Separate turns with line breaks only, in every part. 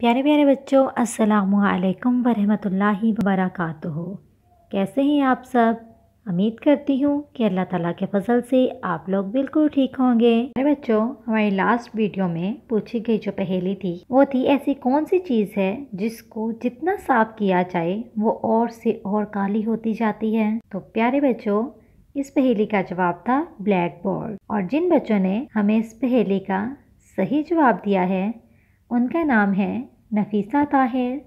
प्यारे प्यारे बच्चों, अस्सलामुअलैकुम वरहमतुल्लाहि वबरकातुहू। कैसे हैं आप सब? उम्मीद करती हूँ कि अल्लाह ताला के फजल से आप लोग बिल्कुल ठीक होंगे। प्यारे बच्चों, हमारी लास्ट वीडियो में पूछी गई जो पहेली थी वो थी, ऐसी कौन सी चीज़ है जिसको जितना साफ किया जाए वो और से और काली होती जाती है। तो प्यारे बच्चों, इस पहेली का जवाब था ब्लैक बोर्ड। और जिन बच्चों ने हमें इस पहेली का सही जवाब दिया है उनका नाम है नफीसा ताहिर,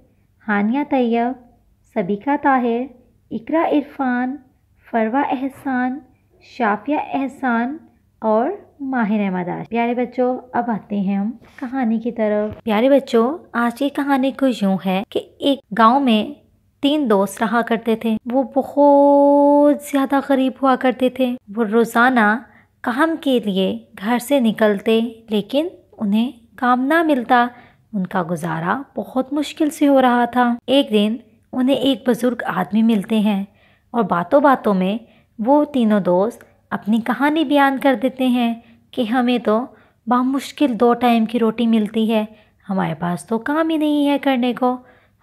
हानिया तैयब, सबिका ताहिर, इकरा इरफान, फरवा एहसान, शाफिया एहसान और माहिर अहमद। प्यारे बच्चों, अब आते हैं हम कहानी की तरफ। प्यारे बच्चों, आज की कहानी को यूं है कि एक गांव में 3 दोस्त रहा करते थे। वो बहुत ज्यादा गरीब हुआ करते थे। वो रोजाना काम के लिए घर से निकलते, लेकिन उन्हें काम ना मिलता। उनका गुजारा बहुत मुश्किल से हो रहा था। एक दिन उन्हें एक बुजुर्ग आदमी मिलते हैं और बातों बातों में वो तीनों दोस्त अपनी कहानी बयान कर देते हैं कि हमें तो बामुश्किल 2 टाइम की रोटी मिलती है, हमारे पास तो काम ही नहीं है करने को,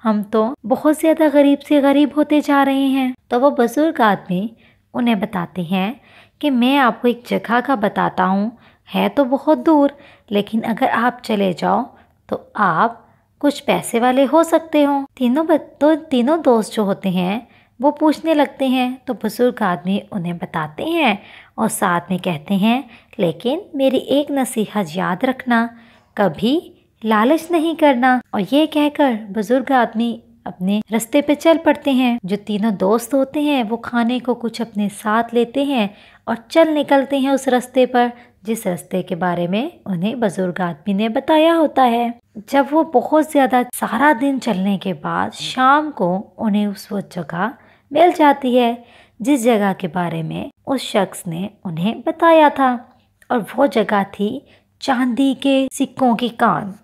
हम तो बहुत ज़्यादा गरीब से गरीब होते जा रहे हैं। तो वो बुजुर्ग आदमी उन्हें बताते हैं कि मैं आपको एक जगह का बताता हूँ, है तो बहुत दूर, लेकिन अगर आप चले जाओ तो आप कुछ पैसे वाले हो सकते हो। तीनों दोस्त जो होते हैं वो पूछने लगते हैं। तो बुजुर्ग आदमी उन्हें बताते हैं और साथ में कहते हैं, लेकिन मेरी एक नसीहत याद रखना, कभी लालच नहीं करना। और ये कहकर बुजुर्ग आदमी अपने रास्ते पे चल पड़ते हैं। जो तीनों दोस्त होते हैं वो खाने को कुछ अपने साथ लेते हैं और चल निकलते हैं उस रास्ते पर जिस रास्ते के बारे में उन्हें बुजुर्ग आदमी ने बताया होता है। जब वो बहुत ज्यादा सारा दिन चलने के बाद शाम को उन्हें वो जगह मिल जाती है जिस जगह के बारे में उस शख्स ने उन्हें बताया था। और वो जगह थी चांदी के सिक्कों की कान।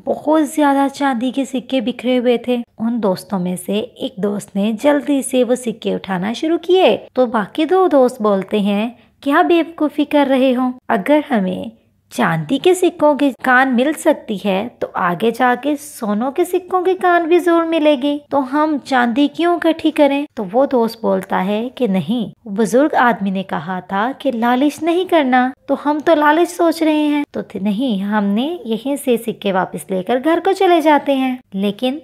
बहुत ज्यादा चांदी के सिक्के बिखरे हुए थे। उन दोस्तों में से एक दोस्त ने जल्दी से वो सिक्के उठाना शुरू किए तो बाकी 2 दोस्त बोलते हैं, क्या बेवकूफ़ी कर रहे हो? अगर हमें चांदी के सिक्कों की कान मिल सकती है तो आगे जाके सोनों के सिक्कों की कान भी जरूर मिलेगी, तो हम चांदी क्यों इकट्ठी करें? तो वो दोस्त बोलता है कि नहीं, बुजुर्ग आदमी ने कहा था कि लालच नहीं करना, तो हम तो लालच सोच रहे हैं, तो नहीं, हमने यहीं से सिक्के वापस लेकर घर को चले जाते हैं। लेकिन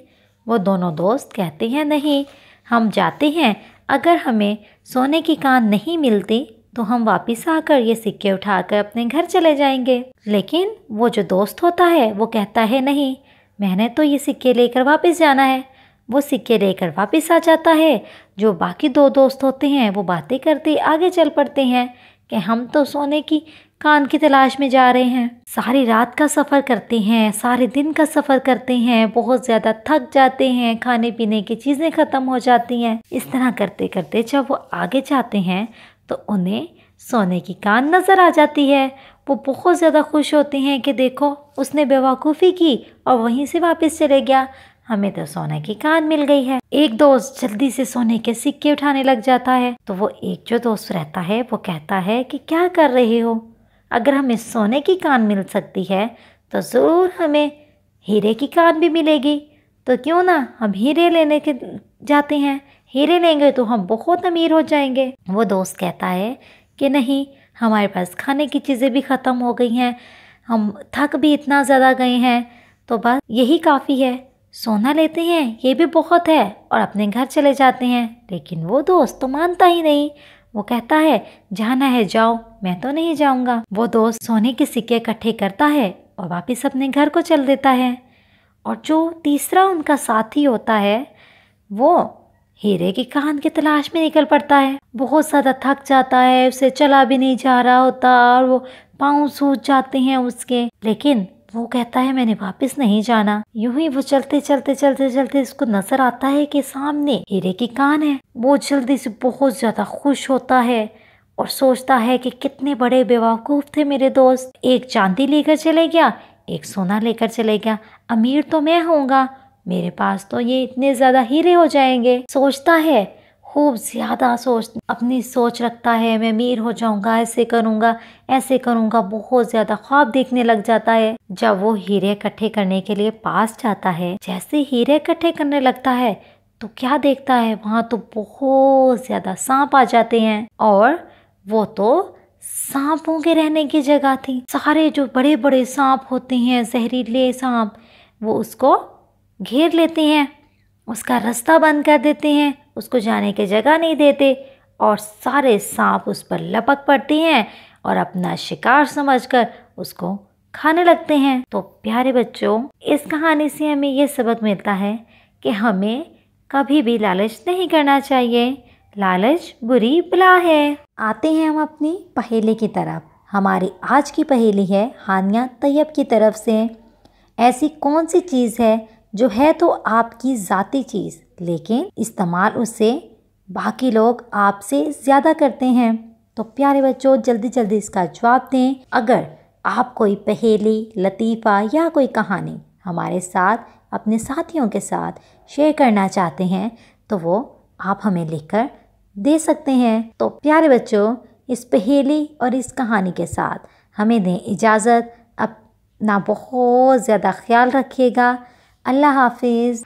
वो दोनों दोस्त कहते हैं, नहीं, हम जाते हैं, अगर हमें सोने की कान नहीं मिलती तो हम वापस आकर ये सिक्के उठाकर अपने घर चले जाएंगे। लेकिन वो जो दोस्त होता है वो कहता है, नहीं, मैंने तो ये सिक्के लेकर वापस जाना है। वो सिक्के लेकर वापस आ जाता है। जो बाकी 2 दोस्त होते हैं वो बातें करते आगे चल पड़ते हैं कि हम तो सोने की कान की तलाश में जा रहे हैं। सारी रात का सफ़र करते हैं, सारे दिन का सफ़र करते हैं, बहुत ज़्यादा थक जाते हैं, खाने पीने की चीज़ें ख़त्म हो जाती हैं। इस तरह करते करते जब वो आगे जाते हैं तो उन्हें सोने की कान नज़र आ जाती है। वो बहुत ज़्यादा खुश होते हैं कि देखो, उसने बेवकूफ़ी की और वहीं से वापस चले गया, हमें तो सोने की कान मिल गई है। एक दोस्त जल्दी से सोने के सिक्के उठाने लग जाता है। तो वो एक जो दोस्त रहता है वो कहता है कि क्या कर रहे हो? अगर हमें सोने की कान मिल सकती है तो ज़रूर हमें हीरे की कान भी मिलेगी, तो क्यों ना हम हीरे लेने के जाते हैं, हीरे लेंगे तो हम बहुत अमीर हो जाएंगे। वो दोस्त कहता है कि नहीं, हमारे पास खाने की चीज़ें भी ख़त्म हो गई हैं, हम थक भी इतना ज़्यादा गए हैं, तो बस यही काफ़ी है, सोना लेते हैं, ये भी बहुत है, और अपने घर चले जाते हैं। लेकिन वो दोस्त तो मानता ही नहीं। वो कहता है, जाना है जाओ, मैं तो नहीं जाऊँगा। वो दोस्त सोने के सिक्के इकट्ठे करता है और वापस अपने घर को चल देता है। और जो तीसरा उनका साथी होता है वो हीरे की कान की तलाश में निकल पड़ता है। बहुत ज़्यादा थक जाता है, उसे चला भी नहीं जा रहा होता और वो पाँव सूज जाते हैं उसके, लेकिन वो कहता है मैंने वापस नहीं जाना। यूं ही वो चलते चलते उसको नजर आता है कि सामने हीरे की कान है। वो जल्दी से बहुत ज़्यादा खुश होता है और सोचता है कि कितने बड़े बेवकूफ़ थे मेरे दोस्त, एक चांदी लेकर चले गया, एक सोना लेकर चले गया, अमीर तो मैं होऊंगा, मेरे पास तो ये इतने ज़्यादा हीरे हो जाएंगे। सोचता है खूब ज़्यादा अपनी सोच रखता है, मैं अमीर हो जाऊंगा, ऐसे करूंगा, बहुत ज़्यादा ख्वाब देखने लग जाता है। जब वो हीरे इकट्ठे करने के लिए पास जाता है, जैसे हीरे इकट्ठे करने लगता है तो क्या देखता है, वहाँ तो बहुत ज़्यादा सांप आ जाते हैं। और वो तो सांपों के रहने की जगह थी। सारे जो बड़े बड़े सांप होते हैं, जहरीले सांप, वो उसको घेर लेते हैं, उसका रास्ता बंद कर देते हैं, उसको जाने की जगह नहीं देते और सारे सांप उस पर लपक पड़ते हैं और अपना शिकार समझकर उसको खाने लगते हैं। तो प्यारे बच्चों, इस कहानी से हमें ये सबक मिलता है कि हमें कभी भी लालच नहीं करना चाहिए। लालच बुरी बला है। आते हैं हम अपनी पहेली की तरफ। हमारी आज की पहेली है हानिया तैयब की तरफ से। ऐसी कौन सी चीज़ है जो है तो आपकी ज़ाती चीज़, लेकिन इस्तेमाल उससे बाकी लोग आपसे ज़्यादा करते हैं? तो प्यारे बच्चों, जल्दी जल्दी इसका जवाब दें। अगर आप कोई पहेली, लतीफ़ा या कोई कहानी हमारे साथ, अपने साथियों के साथ शेयर करना चाहते हैं तो वो आप हमें लिखकर दे सकते हैं। तो प्यारे बच्चों, इस पहेली और इस कहानी के साथ हमें दें इजाज़त। अपना बहुत ज़्यादा ख्याल रखिएगा। अल्लाह हाफिज़।